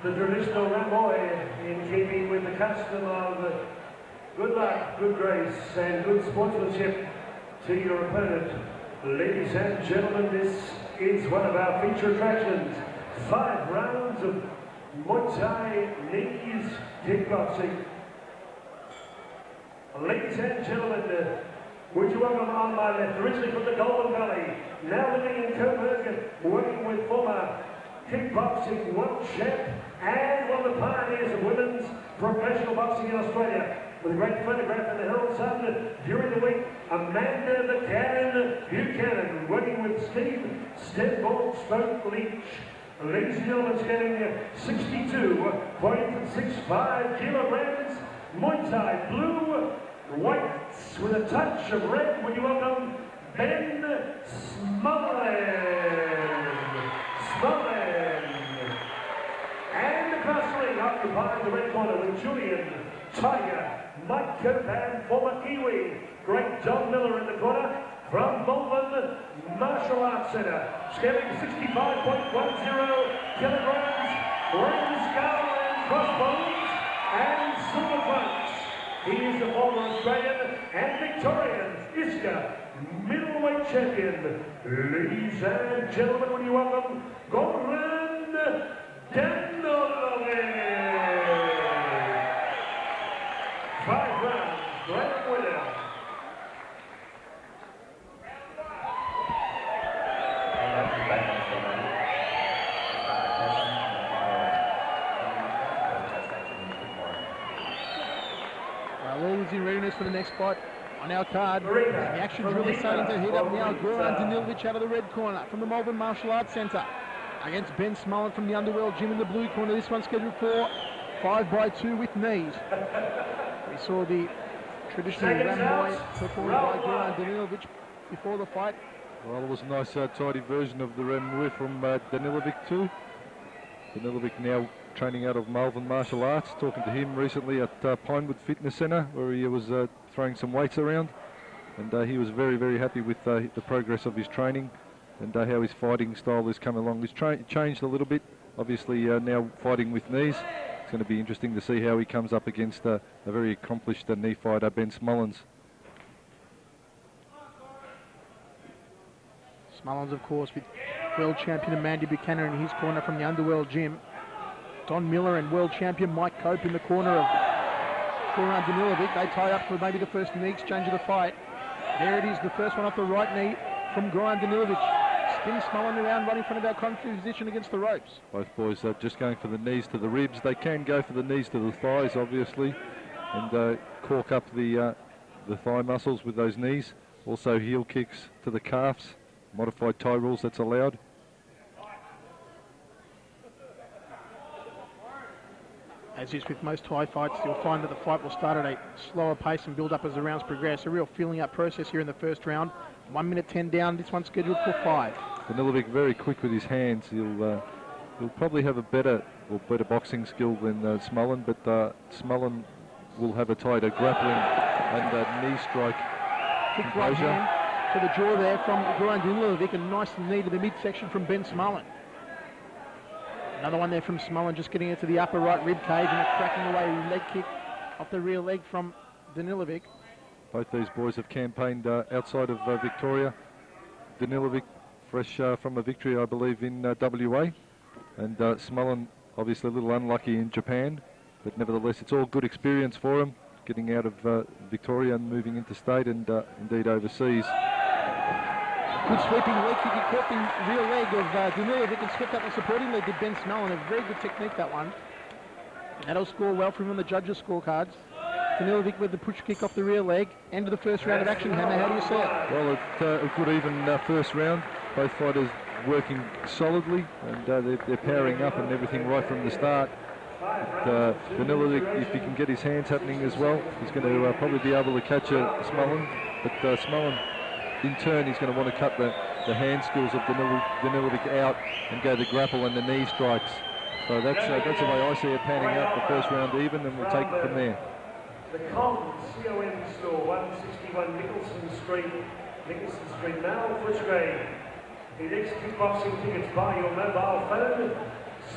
The traditional ramboy, in keeping with the custom of good luck, good grace, and good sportsmanship to your opponent. Ladies and gentlemen, this is one of our feature attractions. 5 rounds of Muay Thai knees kickboxing. Ladies and gentlemen, would you welcome on my left, originally from the Golden Valley, now living in Coburg, working with former kickboxing world champ and one of the pioneers of women's professional boxing in Australia. With a great photograph in the Herald Sun during the week, Amanda the Cannon Buchanan, working with Steve Stenborg Spoke Leach. Ladies and gentlemen, standing 62.65 kilograms, Muay Thai blue, whites with a touch of red. Would you welcome Ben Smullen? And across the ring, occupying the red corner with Julian Tiger Mike Kirpan, former Kiwi. Great John Miller in the corner from Melbourne Martial Arts Centre. Scaling 65.10 kilograms, red skull and crossbones and silver fronts. He is the former Australian and Victorian ISCA middleweight champion. Ladies and gentlemen, would you welcome Goran Danilovic. 5 rounds, grand winner. All is in readiness for the next fight on our card. The action's really starting to heat up now. Goran Danilovic out of the red corner from the Melbourne Martial Arts Centre against Ben Smullen from the Underworld Gym in the blue corner. This one's scheduled for 5x2 with knees. We saw the traditional ramboy performed by Goran Danilovic before the fight. Well, it was a nice tidy version of the ramboy from Danilovic too. Danilovic now training out of Melbourne Martial Arts. Talking to him recently at Pinewood Fitness Centre, where he was throwing some weights around, and he was very, very happy with the progress of his training and how his fighting style is coming along. He's changed a little bit, obviously now fighting with knees. It's going to be interesting to see how he comes up against a very accomplished knee fighter, Ben Smullen. Smullen, of course, with world champion Amanda Buchanan in his corner from the Underworld Gym. Don Miller and world champion Mike Cope in the corner of Goran Danilovic. They tie up for maybe the first knee exchange of the fight. There it is, the first one off the right knee from Goran Danilovic. Spins Smullen around right in front of our contrary position against the ropes. Both boys are just going for the knees to the ribs. They can go for the knees to the thighs, obviously, and cork up the thigh muscles with those knees. Also heel kicks to the calves. Modified Thai rules, that's allowed. As is with most Thai fights, you'll find that the fight will start at a slower pace and build up as the rounds progress. A real feeling up process here in the first round. 1 minute 10 down, this one's scheduled for 5. Danilovic very quick with his hands. He'll He'll probably have a better boxing skill than Smullen, but Smullen will have a tighter grappling and knee strike. Kick right hand to the jaw there from Goran Danilovic, and nice knee to the midsection from Ben Smullen. Another one there from Smullen, just getting it to the upper right rib cage, and a cracking away leg kick off the rear leg from Danilovic. Both these boys have campaigned outside of Victoria. Danilovic fresh from a victory, I believe, in WA. And Smullen, obviously a little unlucky in Japan, but nevertheless it's all good experience for him, getting out of Victoria and moving into state and indeed overseas. Good sweeping leg kick. He caught the rear leg of Danilovic and swept up the supporting leg to Ben Smullen. A very good technique, that one. And that'll score well for him on the judges' scorecards. Danilovic with the push kick off the rear leg. End of the first round of action, Hammer. How do you see it? Well, a good even first round. Both fighters working solidly, and they're powering up and everything right from the start. Danilovic, if he can get his hands happening as well, he's going to probably be able to catch Smullen. But Smullen, in turn, he's going to want to cut the hand skills of Danilovic out and go the grapple and the knee strikes. So that's the way I see it panning out. The first round even, and we'll take it from there. The COM store, 161 Nicholson Street, Mal, Footscray. The next kickboxing tickets by your mobile phone,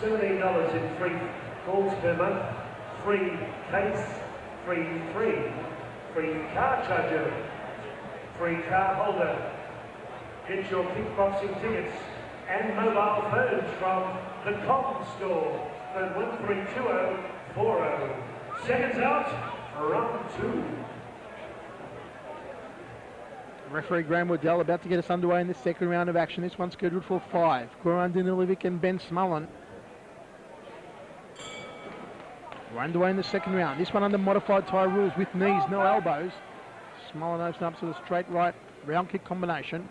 $17 in free calls per month, free case, free car charger, free car holder. Get your kickboxing tickets and mobile phones from the COM store, phone 132040. Seconds out, round 2. Referee Graham Waddell about to get us underway in the second round of action. This one's scheduled for 5. Goran Danilovic and Ben Smullen. We're underway in the second round. This one under modified Thai rules with knees, no elbows. Smullen opens up to the straight right round kick combination.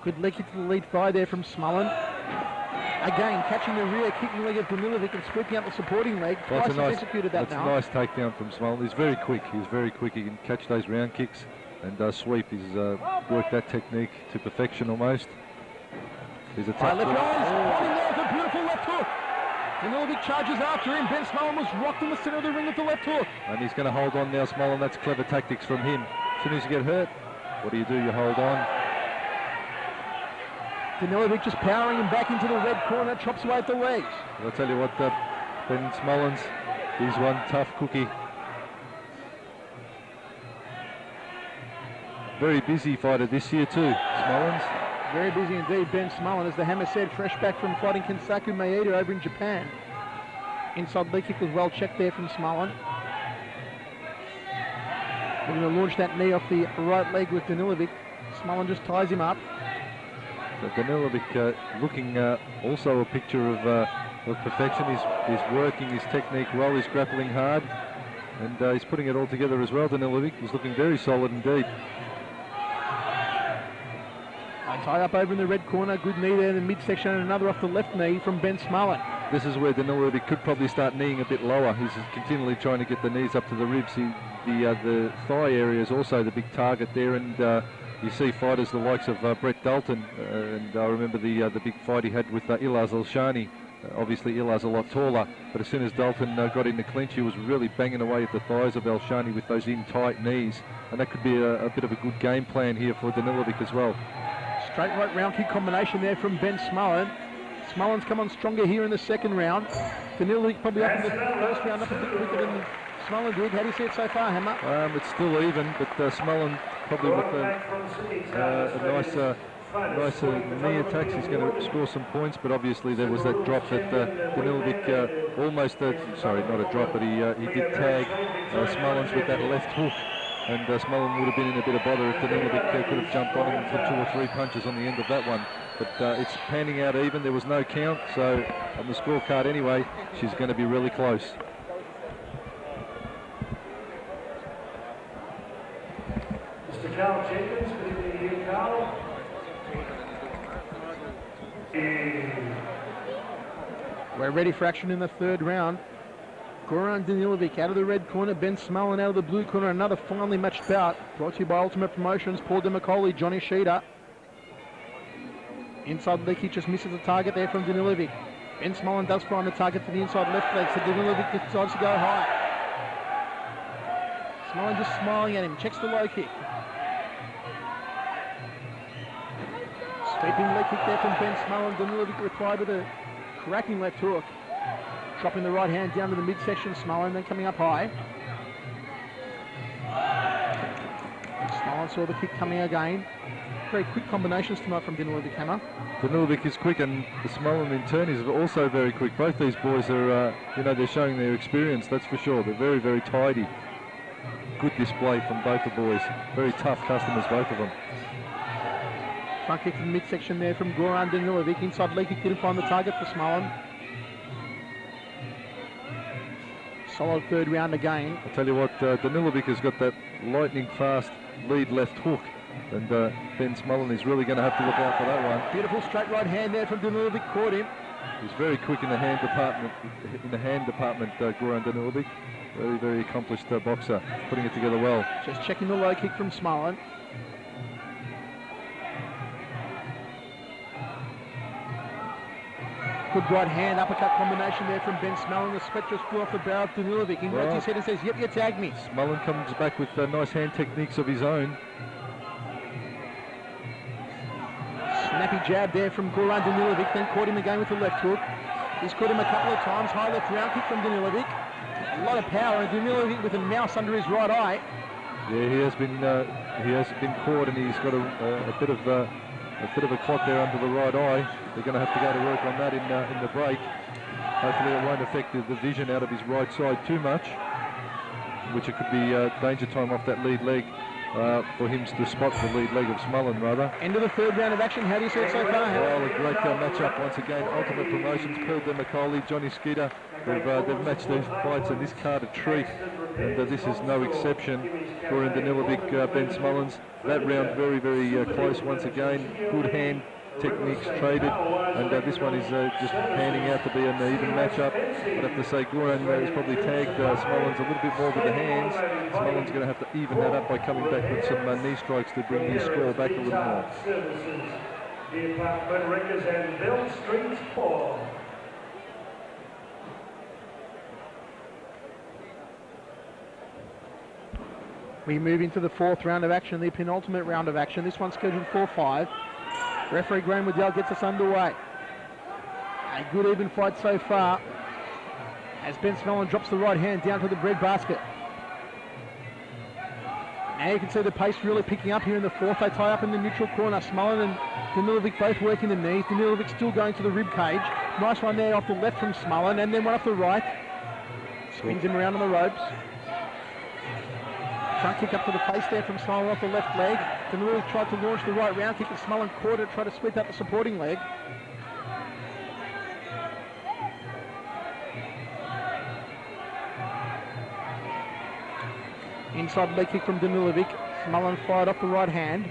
Good leg kick to the lead thigh there from Smullen. Again, catching the rear kicking leg of Danilovic and sweeping up the supporting leg. Twice he's executed that now. That's a nice takedown from Smullen. He's very quick. He can catch those round kicks and sweep. He's worked that technique to perfection almost. He's a tough left arm. A beautiful left hook. Danilovic charges after him. Ben Smullen was rocked in the center of the ring with the left hook. And he's going to hold on now, Smullen. That's clever tactics from him. As soon as you get hurt, what do? You hold on. Danilovic just powering him back into the red corner, chops away at the legs. I'll tell you what, Ben Smullen's, he's one tough cookie. Very busy fighter this year too, Smullen's. Very busy indeed, Ben Smullen, as the Hammer said, fresh back from fighting Kensaku Maeda over in Japan. Inside leg kick was well checked there from Smullen. We're going to launch that knee off the right leg with Danilovic. Smullen just ties him up. So Danilovic looking also a picture of perfection. He's working his technique well, he's grappling hard, and he's putting it all together as well. Danilovic, he's looking very solid indeed. Tie up over in the red corner, good knee there in the midsection, and another off the left knee from Ben Smullen. This is where Danilovic could probably start kneeing a bit lower. He's continually trying to get the knees up to the ribs. The thigh area is also the big target there, and you see fighters the likes of Brett Dalton, and I remember the big fight he had with Ilaz Elshani. Obviously Ilaz a lot taller, but as soon as Dalton got in the clinch, he was really banging away at the thighs of Elshani with those in-tight knees, and that could be a bit of a good game plan here for Danilovic as well. Straight right round kick combination there from Ben Smullen. Smullen's come on stronger here in the second round. Danilovic probably up in the first round up a bit quicker than Smullen did. How do you see it so far, Hammer? It's still even, but Smullen probably with a nice knee attacks, he's going to score some points, but obviously there was that drop that Danilovic almost, sorry, not a drop, but he did tag Smullen's with that left hook, and Smullen would have been in a bit of bother if Danilovic could have jumped on him for 2 or 3 punches on the end of that one. But it's panning out even. There was no count, so on the scorecard anyway, she's going to be really close. Mr. Carl Jenkins, good evening to you, Carl. We're ready for action in the third round. Goran Danilovic out of the red corner, Ben Smullen out of the blue corner. Another finely matched bout brought to you by Ultimate Promotions, Paul DeMaccaulay, Johnny Sheeter. Inside leg kick just misses the target there from Danilovic. Ben Smullen does find the target for the inside left leg, so Danilovic decides to go high. Smullen just smiling at him, checks the low kick. Sweeping leg kick there from Ben Smullen. Danilovic replied with a cracking left hook. Dropping the right hand down to the midsection, Smullen, then coming up high. Smullen saw the kick coming again. Very quick combinations tonight from Danilovic, Hammer. Danilovic is quick, and Smullen in turn is also very quick. Both these boys are, they're showing their experience, that's for sure. They're very, very tidy. Good display from both the boys. Very tough customers, both of them. Front kick in the midsection there from Goran Danilovic. Inside leg kick didn't find the target for Smullen. Solid third round again. I tell you what, Danilovic has got that lightning fast lead left hook, and Ben Smullen is really going to have to look out for that one. Beautiful straight right hand there from Danilovic, caught him. He's very quick in the hand department. Goran Danilovic, very, very accomplished boxer, putting it together well. Just checking the low kick from Smullen. Good right hand uppercut combination there from Ben Smullen. The sweat just flew off the brow of Danilovic. He nods his head and says, "Yep, you tagged me." Smullen comes back with nice hand techniques of his own. Snappy jab there from Goran Danilovic, then caught him again with the left hook. He's caught him a couple of times. High left round kick from Danilovic. A lot of power, and Danilovic with a mouse under his right eye. Yeah, he has been caught, and he's got a bit of a clot there under the right eye. They're going to have to go to work on that in the break. Hopefully it won't affect the vision out of his right side too much, which it could be danger time off that lead leg for him to spot the lead leg of Smullen, rather. End of the third round of action. How do you see it so far? Well, a great match-up once again. Ultimate Promotions, Paul Demacoli, Johnny Skeeter. They've matched these fights, and this card a treat, and this is no exception. Goran Danilovic, Ben Smullens. That round very, very close once again. Good hand techniques traded, and this one is just panning out to be an even matchup. I'd have to say Goran has probably tagged Smullens a little bit more with the hands. Smullen's going to have to even that up by coming back with some knee strikes to bring his score back a little more. Department Rickers and Bill Street 4. We move into the fourth round of action, the penultimate round of action. This one's scheduled for 5. Referee Graham Waddell gets us underway. A good even fight so far, as Ben Smullen drops the right hand down to the bread basket. Now you can see the pace really picking up here in the fourth. They tie up in the neutral corner. Smullen and Danilovic both working the knees. Danilovic still going to the rib cage. Nice one there off the left from Smullen, and then one off the right. Spins him around on the ropes. Front kick up to the face there from Smullen off the left leg. Danilovic tried to launch the right round kick, and Smullen caught it, tried to sweep out the supporting leg. Inside leg kick from Danilovic. Smullen fired off the right hand.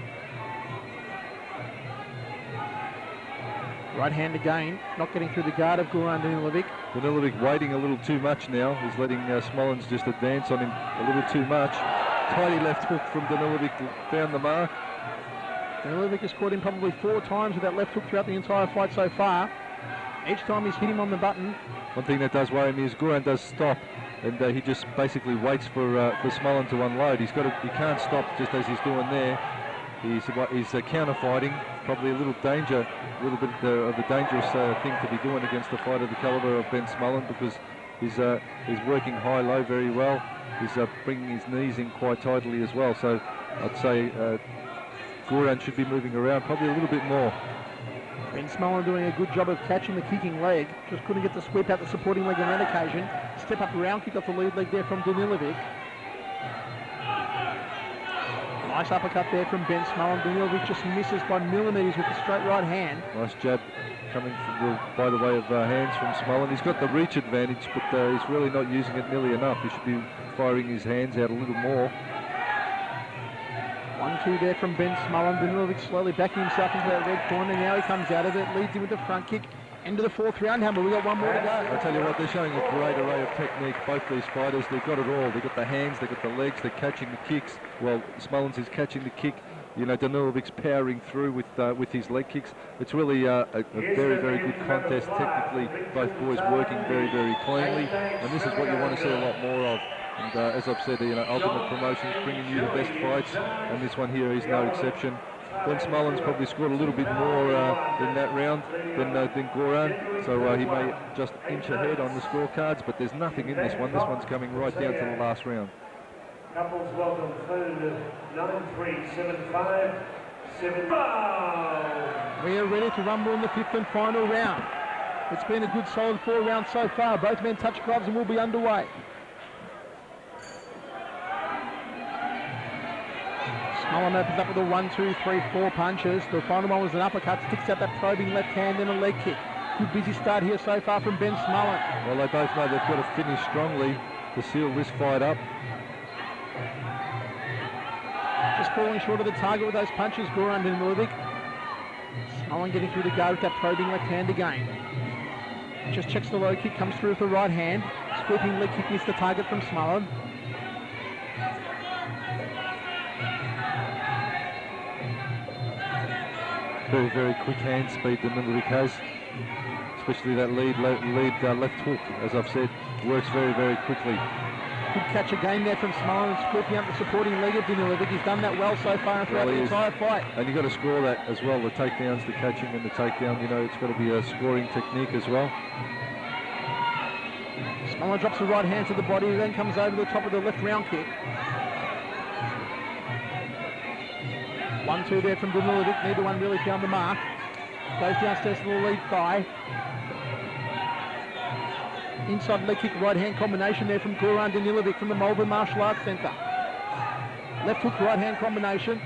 Right hand again, not getting through the guard of Goran Danilovic. Danilovic waiting a little too much now. He's letting Smullens just advance on him a little too much. Tidy left hook from Danilovic, found the mark. Danilovic has caught him probably 4 times with that left hook throughout the entire fight so far. Each time he's hit him on the button. One thing that does worry me is Goran does stop, and he just basically waits for Smullen to unload. He can't stop just as he's doing there. He's counter fighting, probably a little bit of a dangerous thing to be doing against a fighter of the caliber of Ben Smullen, because he's working high-low very well. He's bringing his knees in quite tightly as well. So I'd say Goran should be moving around probably a little bit more. Ben Smullen doing a good job of catching the kicking leg. Just couldn't get to sweep out the supporting leg on that occasion. Step up round kick off the lead leg there from Danilovic. Nice uppercut there from Ben Smullen. Danilovic just misses by millimetres with the straight right hand. Nice jab coming by the way of hands from Smullen. He's got the reach advantage, but he's really not using it nearly enough. He should be firing his hands out a little more. 1-2 there from Ben Smullen. Danilovic slowly backing himself into that red corner. Now he comes out of it, leads him with the front kick. Into the fourth round, Humber. We've got one more to go. I tell you what, they're showing a great array of technique, both these fighters. They've got it all. They've got the hands, they've got the legs, they're catching the kicks. Well, Smullens is catching the kick you know, Danilovic's powering through with his leg kicks. It's really a very, very good contest technically. Both boys working very, very cleanly, and this is what you want to see a lot more of. And as I've said, you know, Ultimate Promotions bringing you the best fights, and this one here is no exception. Ben Smullen's probably scored a little bit more in that round than Goran, so he may just inch ahead on the scorecards, but there's nothing in this one. This one's coming right down to the last round. Couples welcome food 9375 75. We are ready to rumble in the 5th and final round. It's been a good solid 4 rounds so far. Both men touch gloves and will be underway. Smullen opens up with a 1, 2, 3, 4 punches. The final one was an uppercut, sticks out that probing left hand and a leg kick. Good busy start here so far from Ben Smullen. Well, they both know they've got to finish strongly to seal this fight up. Just falling short of the target with those punches, Goran Danilovic. Smullen getting through the guard with that probing left hand again. Just checks the low kick, comes through with the right hand. Sweeping leg kick missed the target from Smullen. Very, very quick hand speed Danilovic has, especially that lead left hook, as I've said, works very, very quickly. Good catch again there from Smullen, sweeping up the supporting leg of Danilovic. He's done that well so far throughout the entire fight. And you've got to score that as well, the takedowns, the catching and the takedown. You know, it's got to be a scoring technique as well. Smullen drops the right hand to the body, then comes over the top of the left round kick. 1-2 there from Danilovic, neither one really found the mark. Goes downstairs to the lead thigh. Inside leg kick, right hand combination there from Goran Danilovic from the Melbourne Martial Arts Centre. Left hook, right hand combination.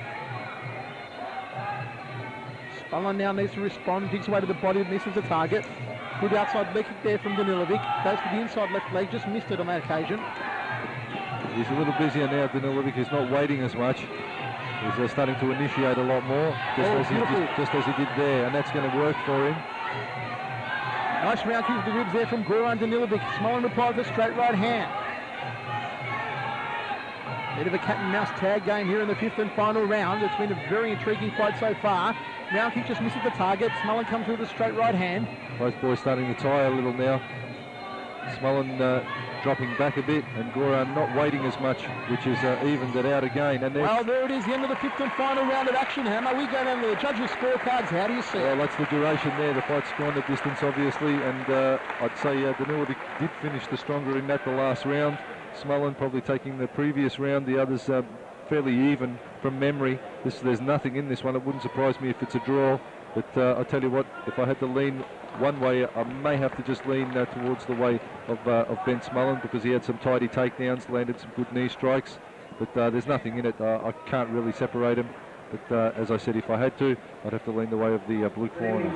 Smullen now needs to respond, digs away to the body, misses the target. Good outside leg kick there from Danilovic. Goes for the inside left leg, just missed it on that occasion. He's a little busier now, Danilovic. He's not waiting as much. He's starting to initiate a lot more, just as he did there, and that's going to work for him. Nice round kick to the ribs there from Goran Danilovic. Smullen replies with a straight right hand. Bit of a cat and mouse tag game here in the 5th and final round. It's been a very intriguing fight so far. Round kick just misses the target. Smullen comes through with a straight right hand. Both boys starting to tire a little now. Smullen dropping back a bit, and Goran not waiting as much, which has evened it out again. And well, there it is, the end of the 5th and final round of action, Hammer. We go down to the judges' scorecards. How do you see it? Well, that's the duration there. The fight's gone the distance, obviously, and I'd say Danilovic did finish the stronger in that the last round. Smullen probably taking the previous round. The others fairly even from memory. There's nothing in this one. It wouldn't surprise me if it's a draw. But I tell you what, if I had to lean one way, I may have to just lean towards the way of Ben Smullen, because he had some tidy takedowns, landed some good knee strikes. But there's nothing in it. I can't really separate him. But as I said, if I had to, I'd have to lean the way of the blue corner.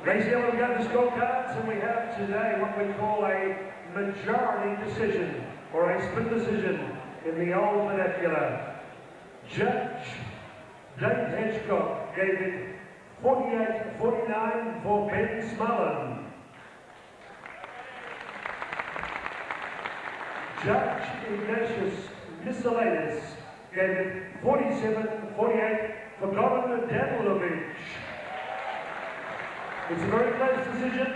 Ladies and gentlemen, we've got the scorecards, and we have today what we call a majority decision, or a split decision in the old vernacular. Judge James Hedgecock gave it 48-49 for Ben Smullen. Judge Ignatius Miscellaneous gave it 47-48 for Goran Danilovic. It's a very close decision.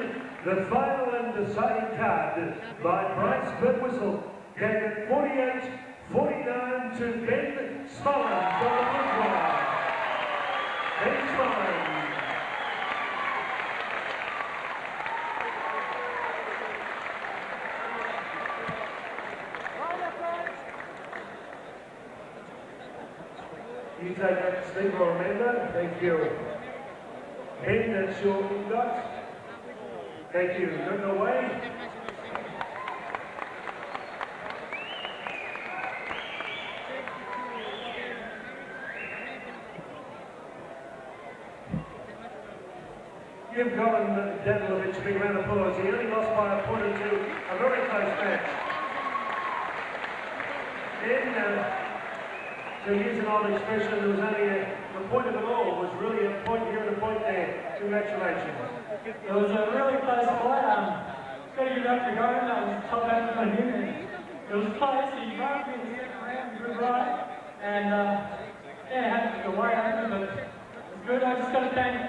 The final and deciding card by Bryce Birtwistle gave it 48-49 to Ben Smullen for the blue corner. Ben Smullen. You take that, Steve, or Amanda. Thank you. Ben, that's your ingot. Thank you. Look away. Give Goran Danilovic a big round of applause. He only lost by a point or two. A very close match. To use an old expression, there was only the point of it all was really a point here and a point there. Congratulations. It was a really close fight. Got to give it up to Goran. That was top effort from him. It was close. He broke me in the second round, good right. And yeah, had to worry over, but it was good. I just got to thank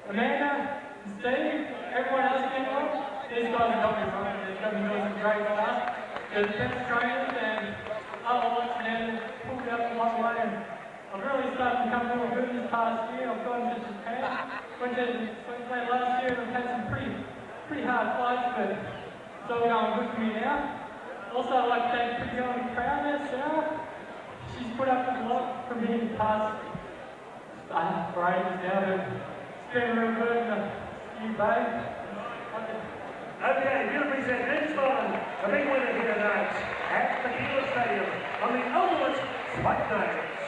Amanda, Steve, everyone else came on. These guys have got me right. They've got me doing some great stuff. They're the best trainers and other ones and pulled out the one way. And I've really started to come really good this past year. I've gone to Japan. Went to Queensland last year and I've had some pretty hard fights, but it's all going good for me now. Also, I'd like to thank the girl in the crowd there, Sarah. She's put up with a lot for me in the past for ages now, but it's been real good. You, babe. Okay, you represent Ben Smullen, a big winner here tonight at the Stadium on the Ultimate Fight Night.